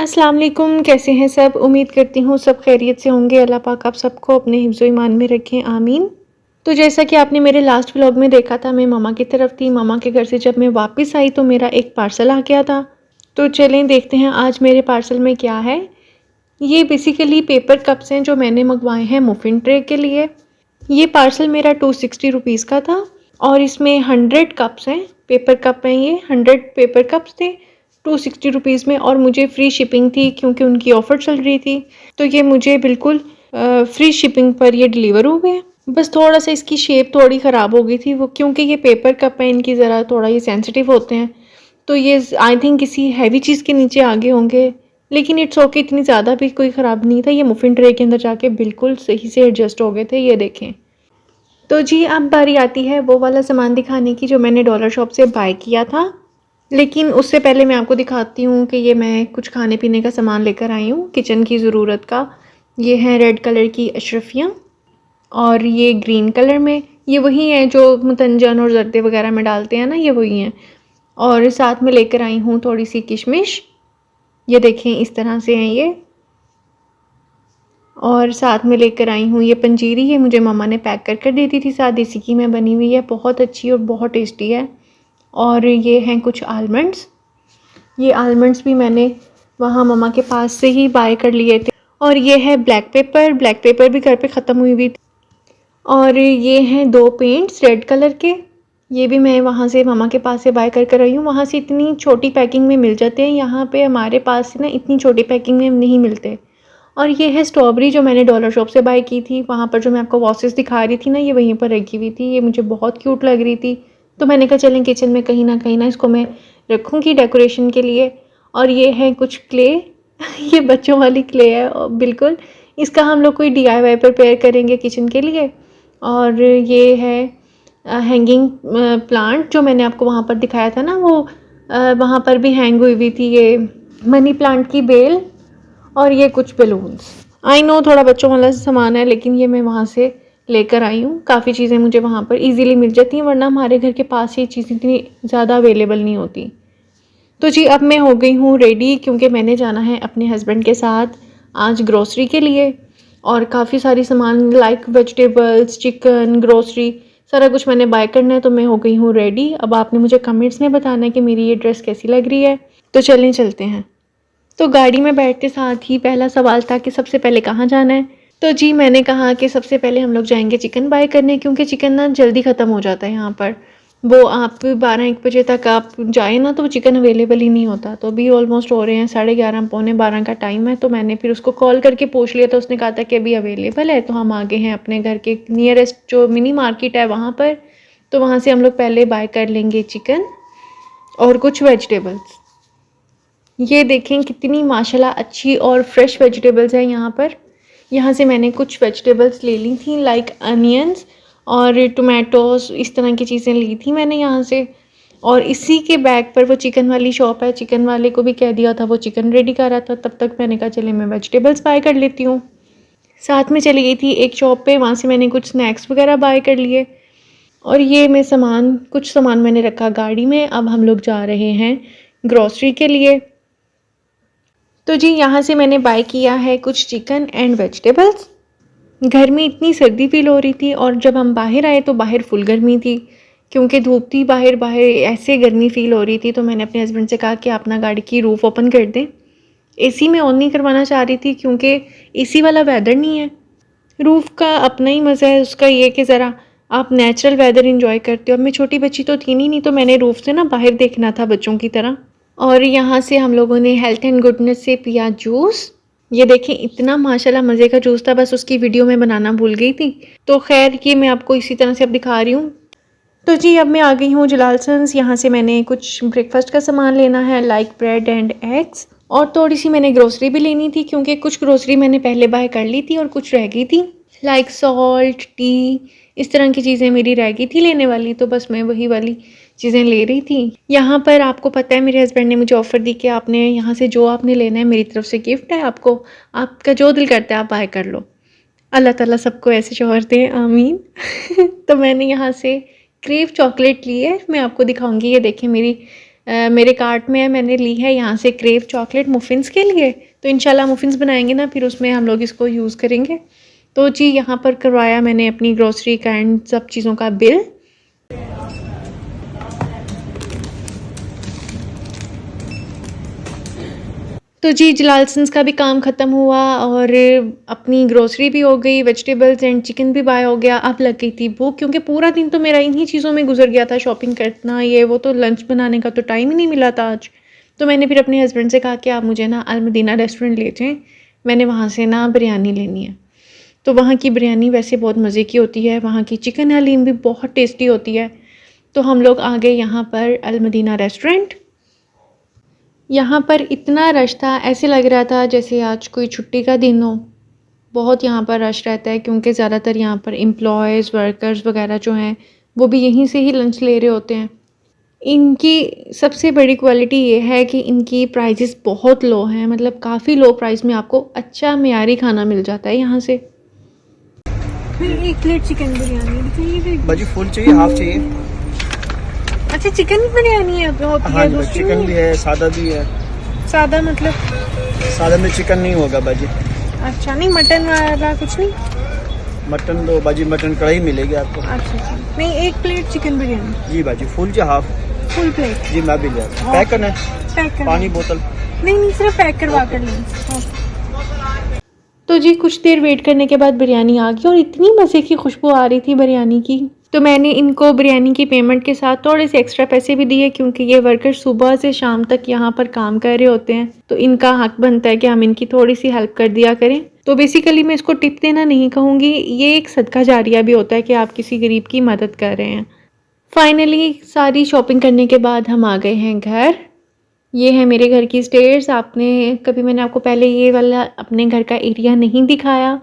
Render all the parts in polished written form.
अस्सलाम वालेकुम, कैसे हैं सब? उम्मीद करती हूँ सब खैरियत से होंगे। अल्लाह पाक आप सबको अपने हिफ्ज़ ईमान में रखें, आमीन। तो जैसा कि आपने मेरे लास्ट व्लॉग में देखा था, मैं ममा की तरफ थी। ममा के घर से जब मैं वापस आई तो मेरा एक पार्सल आ गया था। तो चलें देखते हैं आज मेरे पार्सल में क्या है। ये बेसिकली पेपर कप्स हैं जो मैंने मंगवाए हैं मफ़िन ट्रे के लिए। ये पार्सल मेरा 260 रुपीज़ का था और इसमें 100 कप्स हैं, पेपर कप हैं ये। 100 पेपर कप्स थे 260 रुपीज़ में और मुझे फ्री शिपिंग थी क्योंकि उनकी ऑफ़र चल रही थी। तो ये मुझे बिल्कुल फ्री शिपिंग पर ये डिलीवर हो गए। बस थोड़ा सा इसकी शेप थोड़ी ख़राब हो गई थी वो, क्योंकि ये पेपर कप हैं, इनकी ज़रा थोड़ा ये सेंसिटिव होते हैं। तो ये आई थिंक किसी हैवी चीज़ के नीचे आगे होंगे, लेकिन इट्स ओके, इतनी ज़्यादा भी कोई ख़राब नहीं था। ये मफ़िन ट्रे के अंदर जाके बिल्कुल सही से एडजस्ट हो गए थे, ये देखें। तो जी अब बारी आती है वो वाला सामान दिखाने की जो मैंने डॉलर शॉप से बाय किया था। लेकिन उससे पहले मैं आपको दिखाती हूँ कि ये मैं कुछ खाने पीने का सामान लेकर आई हूँ किचन की ज़रूरत का। ये है रेड कलर की अशरफियाँ और ये ग्रीन कलर में, ये वही हैं जो मुतंजन और जर्दे वगैरह में डालते हैं ना, ये वही हैं। और साथ में लेकर आई हूँ थोड़ी सी किशमिश, ये देखें इस तरह से हैं ये। और साथ में लेकर आई हूँ ये पंजीरी, ये मुझे मम्मा ने पैक कर कर दी थी साथ, देसी घी में बनी हुई है, बहुत अच्छी और बहुत टेस्टी है। और ये हैं कुछ आलमंड्स, ये आलमंड्स भी मैंने वहाँ मम्मा के पास से ही बाय कर लिए थे। और ये है ब्लैक पेपर, ब्लैक पेपर भी घर पे ख़त्म हुई थी। और ये हैं 2 पेंट्स रेड कलर के, ये भी मैं वहाँ से मम्मा के पास से बाय कर कर आई हूँ। वहाँ से इतनी छोटी पैकिंग में मिल जाते हैं, यहाँ पे हमारे पास से ना इतनी छोटी पैकिंग में नहीं मिलते। और ये है स्ट्रॉबेरी जो मैंने डॉलर शॉप से बाय की थी, वहाँ पर जो मैं आपको वॉसेस दिखा रही थी ना, ये वहीं पर रखी हुई थी। ये मुझे बहुत क्यूट लग रही थी, तो मैंने कहा चलें किचन में कहीं ना इसको मैं रखूँगी डेकोरेशन के लिए। और ये है कुछ क्ले ये बच्चों वाली क्ले है और बिल्कुल, इसका हम लोग कोई DIY प्रिपेयर करेंगे किचन के लिए। और ये है हैंगिंग प्लांट जो मैंने आपको वहाँ पर दिखाया था ना, वो वहाँ पर भी हैंग हुई हुई थी, ये मनी प्लांट की बेल। और ये कुछ बलून्स, आई नो थोड़ा बच्चों वाला सामान है, लेकिन ये मैं वहाँ से लेकर आई हूँ। काफ़ी चीज़ें मुझे वहाँ पर इजीली मिल जाती हैं, वरना हमारे घर के पास ये चीज़ें इतनी ज़्यादा अवेलेबल नहीं होती। तो जी अब मैं हो गई हूँ रेडी, क्योंकि मैंने जाना है अपने हस्बैंड के साथ आज ग्रोसरी के लिए। और काफ़ी सारी सामान लाइक वेजिटेबल्स, चिकन, ग्रोसरी, सारा कुछ मैंने बाय करना है। तो मैं हो गई हूँ रेडी। अब आपने मुझे कमेंट्स में बताना है कि मेरी ये ड्रेस कैसी लग रही है। तो चलते हैं। तो गाड़ी में बैठते साथ ही पहला सवाल था कि सबसे पहले कहाँ जाना है। तो जी मैंने कहा कि सबसे पहले हम लोग जाएंगे चिकन बाय करने, क्योंकि चिकन ना जल्दी ख़त्म हो जाता है यहाँ पर। वो आप 12-1 बजे तक आप जाए ना तो वो चिकन अवेलेबल ही नहीं होता। तो अभी ऑलमोस्ट हो रहे हैं 11:30 पौने 12 का टाइम है। तो मैंने फिर उसको कॉल करके पूछ लिया, तो उसने कहा था कि अभी अवेलेबल है। तो हम आगे हैं अपने घर के नियरेस्ट जो मिनी मार्केट है वहाँ पर, तो वहाँ से हम लोग पहले बाय कर लेंगे चिकन और कुछ वेजिटेबल्स। ये देखें कितनी माशाल्लाह अच्छी और फ्रेश वेजिटेबल्स हैं यहाँ पर। यहाँ से मैंने कुछ वेजिटेबल्स ले ली थी लाइक अनियंस और टोमेटोज़, इस तरह की चीज़ें ली थी मैंने यहाँ से। और इसी के बैग पर वो चिकन वाली शॉप है, चिकन वाले को भी कह दिया था, वो चिकन रेडी कर रहा था। तब तक मैंने कहा चले मैं वेजिटेबल्स बाय कर लेती हूँ। साथ में चली गई थी एक शॉप पे, वहाँ से मैंने कुछ स्नैक्स वगैरह बाय कर लिए। और ये मैं कुछ सामान मैंने रखा गाड़ी में। अब हम लोग जा रहे हैं ग्रॉसरी के लिए। तो जी यहाँ से मैंने बाय किया है कुछ चिकन एंड वेजिटेबल्स। घर में इतनी सर्दी फील हो रही थी और जब हम बाहर आए तो बाहर फुल गर्मी थी, क्योंकि धूप थी बाहर बाहर ऐसे गर्मी फील हो रही थी। तो मैंने अपने हस्बैंड से कहा कि आप ना गाड़ी की रूफ़ ओपन कर दें। एसी मैं ऑन नहीं करवाना चाह रही थी क्योंकि एसी वाला वेदर नहीं है। रूफ़ का अपना ही मज़ा है, उसका ये कि ज़रा आप नेचुरल वेदर इंजॉय करते हो। अब मैं छोटी बच्ची तो थी नहीं, तो मैंने रूफ़ से ना बाहर देखना था बच्चों की तरह। और यहाँ से हम लोगों ने हेल्थ एंड गुडनेस से पिया जूस। ये देखें इतना माशाल्लाह मज़े का जूस था, बस उसकी वीडियो में बनाना भूल गई थी। तो खैर ये मैं आपको इसी तरह से अब दिखा रही हूँ। तो जी अब मैं आ गई हूँ जलालसन्स। यहाँ से मैंने कुछ ब्रेकफास्ट का सामान लेना है लाइक ब्रेड एंड एग्स। और थोड़ी सी मैंने ग्रोसरी भी लेनी थी, क्योंकि कुछ ग्रोसरी मैंने पहले बाय कर ली थी और कुछ रह गई थी लाइक सॉल्ट, टी, इस तरह की चीज़ें मेरी रह गई थी लेने वाली। तो बस मैं वही वाली चीज़ें ले रही थी। यहाँ पर आपको पता है मेरे हस्बैंड ने मुझे ऑफ़र दी कि आपने यहाँ से जो आपने लेना है मेरी तरफ से गिफ्ट है आपको, आपका जो दिल करता है आप बाय कर लो। अल्लाह ताला सबको ऐसे शौहर दे, आमीन। तो मैंने यहाँ से क्रेव चॉकलेट ली है, मैं आपको दिखाऊंगी। ये देखें मेरी मेरे कार्ट में है, मैंने ली है यहाँ से क्रेव चॉकलेट मुफ़िन्स के लिए। तो इंशाल्लाह मुफ़िन्स बनाएंगे ना, फिर उसमें हम लोग इसको यूज़ करेंगे। तो जी यहाँ पर करवाया मैंने अपनी ग्रोसरी का एंड सब चीज़ों का बिल। तो जी जलालसन्स का भी काम ख़त्म हुआ और अपनी ग्रोसरी भी हो गई, वेजिटेबल्स एंड चिकन भी बाय हो गया। अब लग गई थी भूख, क्योंकि पूरा दिन तो मेरा इन्हीं चीज़ों में गुजर गया था, शॉपिंग करना ये वो, तो लंच बनाने का तो टाइम ही नहीं मिला था आज। तो मैंने फिर अपने हस्बैंड से कहा कि आप मुझे ना अल मदीना रेस्टोरेंट ले जाएँ, मैंने वहाँ से ना बिरयानी लेनी है। तो वहाँ की बिरयानी वैसे बहुत मज़े की होती है, वहाँ की चिकन हलीम भी बहुत टेस्टी होती है। तो हम लोग आ गए यहाँ पर अल मदीना रेस्टोरेंट। यहाँ पर इतना रश था, ऐसे लग रहा था जैसे आज कोई छुट्टी का दिन हो। बहुत यहाँ पर रश रहता है, क्योंकि ज़्यादातर यहाँ पर एम्प्लॉयज़ वर्कर्स वगैरह जो हैं वो भी यहीं से ही लंच ले रहे होते हैं। इनकी सबसे बड़ी क्वालिटी ये है कि इनकी प्राइसेस बहुत लो हैं, मतलब काफ़ी लो प्राइस में आपको अच्छा मेयारी खाना मिल जाता है यहाँ से। फिर 1 प्लेट चिकन बिरयानी दिखाइए। भाजी फुल चाहिए, हाफ चाहिए? अच्छा, चिकन बिरयानी है तो हाँ जी, चिकन भी है, सादा भी है। सादा मतलब? सादा में चिकन नहीं होगा बाजी। अच्छा, नहीं मटन वाला कुछ नहीं? मटन तो बाजी मटन कढ़ाई मिलेगी आपको। अच्छा, नहीं 1 प्लेट चिकन बिरयानी। जी बाजी फुल या हाफ? Full plate. जी मैं भी ले आता हूँ। पैक करना है? पैक करना। पानी बोतल? नहीं सिर्फ पैक करवा कर लें। तो जी कुछ देर वेट करने के बाद बिरयानी आ गई और इतनी मज़े की खुशबू आ रही थी बिरयानी की। तो मैंने इनको बिरयानी की पेमेंट के साथ थोड़े से एक्स्ट्रा पैसे भी दिए, क्योंकि ये वर्कर सुबह से शाम तक यहाँ पर काम कर रहे होते हैं, तो इनका हक बनता है कि हम इनकी थोड़ी सी हेल्प कर दिया करें। तो बेसिकली मैं इसको टिप देना नहीं कहूँगी, ये एक सदका जारिया भी होता है कि आप किसी गरीब की मदद कर रहे हैं। फाइनली सारी शॉपिंग करने के बाद हम आ गए हैं घर। ये है मेरे घर की स्टेयर्स। मैंने आपको पहले ये वाला अपने घर का एरिया नहीं दिखाया,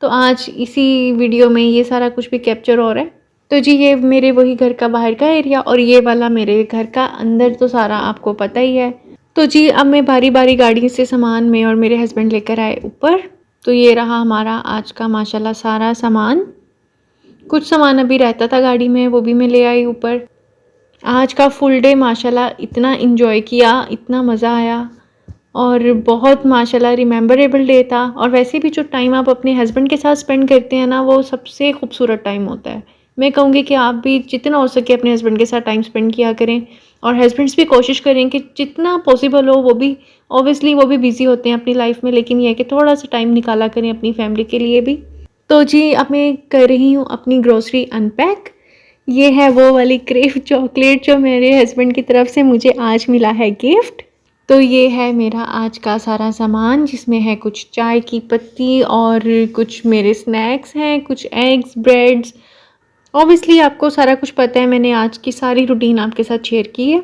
तो आज इसी वीडियो में ये सारा कुछ भी कैप्चर हो रहा है। तो जी ये मेरे वही घर का बाहर का एरिया, और ये वाला मेरे घर का अंदर, तो सारा आपको पता ही है। तो जी अब मैं बारी बारी गाड़ी से सामान में और मेरे हस्बैंड लेकर आए ऊपर। तो ये रहा हमारा आज का माशाल्लाह सारा सामान। कुछ सामान अभी रहता था गाड़ी में, वो भी मैं ले आई ऊपर। आज का फुल डे माशाल्लाह इतना इन्जॉय किया, इतना मज़ा आया और बहुत माशाल्लाह रिमेम्बरेबल डे था। और वैसे भी जो टाइम आप अपने हस्बैंड के साथ स्पेंड करते हैं ना, वो सबसे खूबसूरत टाइम होता है। मैं कहूँगी कि आप भी जितना हो सके अपने हस्बैंड के साथ टाइम स्पेंड किया करें, और हस्बैंड्स भी कोशिश करें कि जितना पॉसिबल हो, वो भी ऑब्वियसली वो भी बिज़ी होते हैं अपनी लाइफ में, लेकिन यह है कि थोड़ा सा टाइम निकाला करें अपनी फैमिली के लिए भी। तो जी अब मैं कर रही हूँ अपनी ग्रोसरी अनपैक। ये है वो वाली क्रेव चॉकलेट जो मेरे हस्बैंड की तरफ से मुझे आज मिला है गिफ्ट। तो ये है मेरा आज का सारा सामान, जिसमें है कुछ चाय की पत्ती और कुछ मेरे स्नैक्स हैं, कुछ एग्स, ब्रेड्स। ऑब्वियसली आपको सारा कुछ पता है, मैंने आज की सारी रूटीन आपके साथ शेयर की है।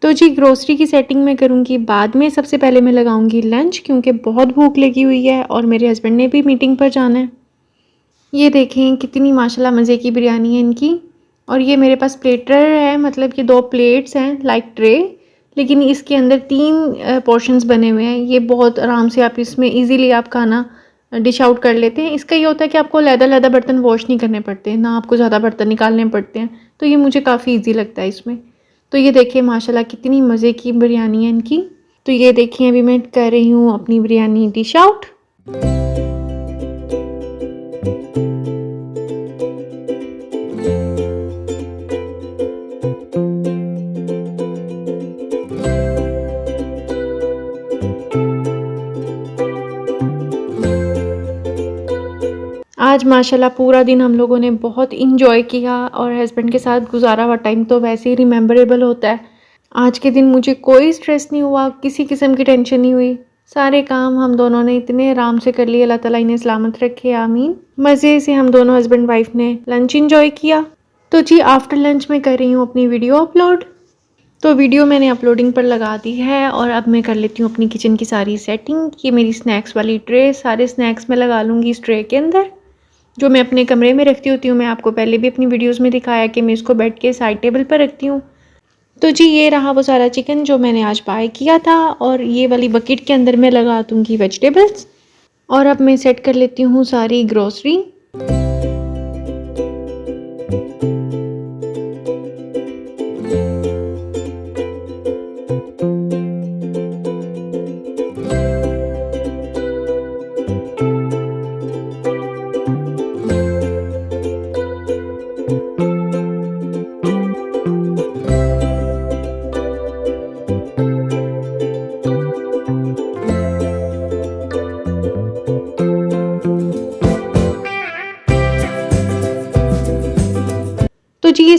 तो जी ग्रोसरी की सेटिंग मैं करूँगी बाद में, सबसे पहले मैं लगाऊंगी लंच, क्योंकि बहुत भूख लगी हुई है और मेरे हस्बैंड ने भी मीटिंग पर जाना है। ये देखें कितनी माशाल्लाह मज़े की बिरयानी है इनकी। और ये मेरे पास प्लेटर है, मतलब कि 2 प्लेट्स हैं लाइक ट्रे, लेकिन इसके अंदर 3 पोर्शंस बने हुए हैं। ये बहुत आराम से आप इसमें इजीली आप खाना डिश आउट कर लेते हैं। इसका ये होता है कि आपको लहदा बर्तन वॉश नहीं करने पड़ते, ना आपको ज़्यादा बर्तन निकालने पड़ते हैं, तो ये मुझे काफ़ी ईजी लगता है इसमें। तो ये देखिए माशाल्लाह कितनी मज़े की बिरयानी है इनकी। तो ये देखिए अभी मैं कर रही हूँ अपनी बिरयानी डिश आउट। आज माशाल्लाह पूरा दिन हम लोगों ने बहुत इंजॉय किया और हस्बैंड के साथ गुजारा हुआ टाइम तो वैसे ही रिमेम्बरेबल होता है। आज के दिन मुझे कोई स्ट्रेस नहीं हुआ, किसी किस्म की टेंशन नहीं हुई। सारे काम हम दोनों ने इतने आराम से कर लिए, अल्लाह ताला इन्हें सलामत रखे, आमीन। मज़े से हम दोनों हस्बैंड वाइफ ने लंच इंजॉय किया। तो जी आफ्टर लंच मैं कर रही हूँ अपनी वीडियो अपलोड। तो वीडियो मैंने अपलोडिंग पर लगा दी है और अब मैं कर लेती हूँ अपनी किचन की सारी सेटिंग। ये मेरी स्नैक्स वाली ट्रे, सारे स्नैक्स मैं लगा लूँगी इस ट्रे के अंदर, जो मैं अपने कमरे में रखती होती हूँ। मैं आपको पहले भी अपनी वीडियोस में दिखाया कि मैं इसको बेड के साइड टेबल पर रखती हूँ। तो जी ये रहा वो सारा चिकन जो मैंने आज बाय किया था, और ये वाली बकेट के अंदर मैं लगा दूँगी वेजिटेबल्स। और अब मैं सेट कर लेती हूँ सारी ग्रोसरी।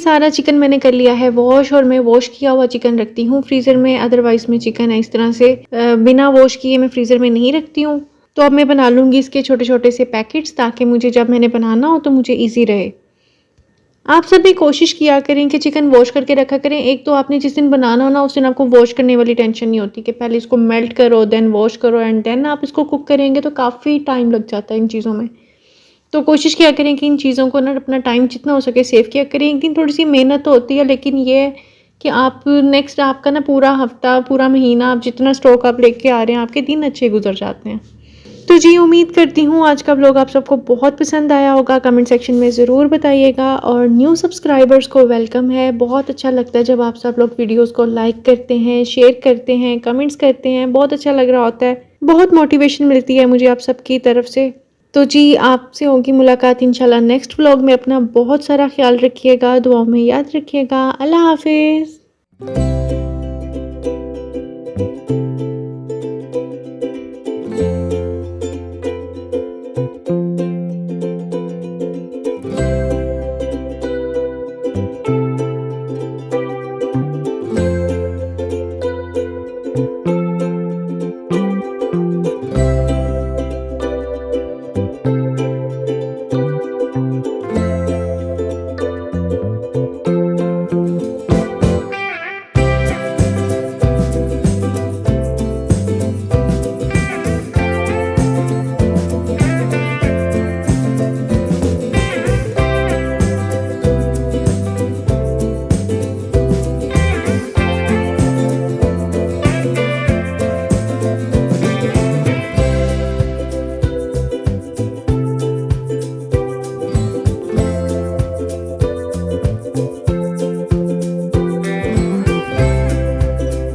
सारा चिकन मैंने कर लिया है वॉश, और मैं वॉश किया हुआ चिकन रखती हूँ फ्रीज़र में, अदरवाइज़ मैं चिकन है इस तरह से बिना वॉश किए मैं फ्रीज़र में नहीं रखती हूँ। तो अब मैं बना लूँगी इसके छोटे छोटे से पैकेट्स, ताकि मुझे जब मैंने बनाना हो तो मुझे ईजी रहे। आप सब भी कोशिश किया करें कि चिकन वॉश करके रखा करें। एक तो आपने जिस दिन बनाना हो ना, उस दिन आपको वॉश करने वाली टेंशन नहीं होती कि पहले इसको मेल्ट करो, देन वॉश करो, एंड देन आप इसको कुक करेंगे, तो काफ़ी टाइम लग जाता है इन चीज़ों में। तो कोशिश किया करें कि इन चीज़ों को ना अपना टाइम जितना हो सके सेव किया करें। एक दिन थोड़ी सी मेहनत तो होती है, लेकिन ये है कि आप नेक्स्ट आपका ना पूरा हफ्ता, पूरा महीना, आप जितना स्टॉक आप लेके आ रहे हैं, आपके दिन अच्छे गुजर जाते हैं। तो जी, उम्मीद करती हूँ आज का व्लॉग आप सबको बहुत पसंद आया होगा। कमेंट सेक्शन में ज़रूर बताइएगा, और न्यू सब्सक्राइबर्स को वेलकम है। बहुत अच्छा लगता है जब आप सब लोग वीडियोस को लाइक करते हैं, शेयर करते हैं, कमेंट्स करते हैं, बहुत अच्छा लग रहा होता है, बहुत मोटिवेशन मिलती है मुझे आप सबकी तरफ से। तो जी, आपसे होगी मुलाकात इंशाल्लाह नेक्स्ट व्लॉग में। अपना बहुत सारा ख्याल रखिएगा, दुआओं में याद रखिएगा। अल्लाह हाफिज़।